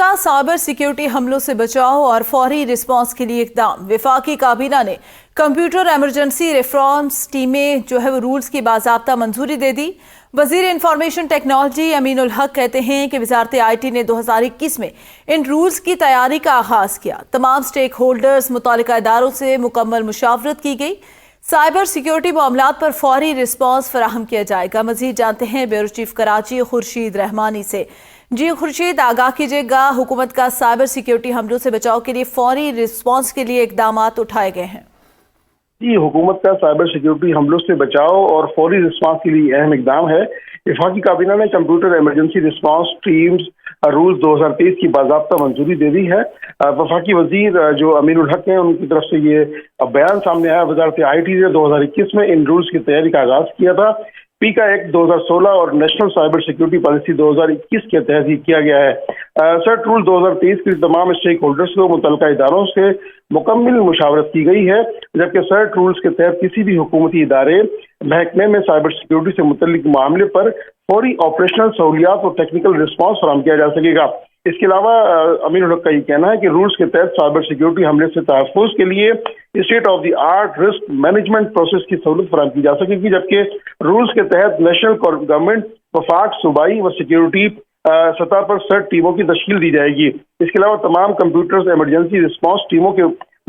کا cyber security حملوں سے بچاؤ اور فوری رسپانس کے لیے اقدام۔ وفاقی کابینہ نے کمپیوٹر ایمرجنسی ریسپانس ٹیمیں رولز کی باضابطہ منظوری دے دی۔ وزیر انفارمیشن ٹیکنالوجی امین الحق کہتے ہیں کہ وزارت آئی ٹی نے 2021 میں ان رولز کی تیاری کا آغاز کیا۔ تمام سٹیک ہولڈرز متعلقہ اداروں سے مکمل مشاورت کی گئی۔ سائبر سیکیورٹی معاملات پر فوری رسپانس فراہم کیا جائے گا۔ مزید جانتے ہیں بیورو چیف کراچی خورشید رحمانی سے۔ جی خورشید، آگاہ کیجیے گا، حکومت کا سائبر سیکیورٹی حملوں سے بچاؤ کے لیے فوری رسپانس کے لیے اقدامات اٹھائے گئے ہیں۔ جی، حکومت کا سائبر سیکیورٹی حملوں سے بچاؤ اور فوری رسپانس کے لیے اہم اقدام ہے۔ وفاقی کابینہ نے computer emergency response teams rules 2023 کی باضابطہ منظوری دے دی ہے۔ وفاقی وزیر جو امین الحق ہیں، ان کی طرف سے یہ بیان سامنے آیا۔ وزارت آئی ٹی نے 2021 میں ان رولز کی تیاری کا آغاز کیا تھا۔ پیکا ایکٹ 2016 اور نیشنل سائبر سیکیورٹی پالیسی 2021 کے تحت ہی کیا گیا ہے۔ سرٹ رول 2023 کے تمام اسٹیک ہولڈرز کو متعلقہ اداروں سے مکمل مشاورت کی گئی ہے، جبکہ سرٹ رولز کے تحت کسی بھی حکومتی ادارے محکمے میں سائبر سیکیورٹی سے متعلق معاملے پر فوری آپریشنل سہولیات اور ٹیکنیکل رسپانس فراہم کیا جا سکے گا۔ اس کے علاوہ امین الحق کا یہ کہنا ہے کہ رولز کے تحت سائبر سیکیورٹی حملے سے تحفظ کے لیے state of the art risk management process کی سہولت فراہم کی جا سکے گی، جبکہ رولز کے تحت نیشنل گورنمنٹ، وفاق، صوبائی و سیکیورٹی سطح پر سرٹ ٹیموں کی تشکیل دی جائے گی۔ اس کے علاوہ تمام کمپیوٹر ایمرجنسی رسپانس ٹیموں کے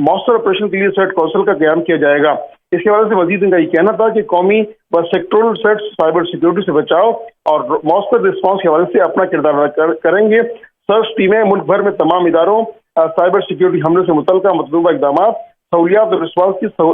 مؤثر آپریشن کے لیے سرٹ کونسل کا قیام کیا جائے گا۔ اس کے حوالے سے وزیر کا یہ کہنا تھا کہ قومی و سیکٹورل سرٹ سائبر سیکیورٹی سے بچاؤ اور مؤثر رسپانس کے حوالے سے اپنا کردار ادا کریں گے۔ سرچ ٹیمیں ملک بھر میں تمام اداروں سائبر سیکیورٹی حملے سے متعلقہ مطلوبہ اقدامات، سہولیات اور رسپانس کی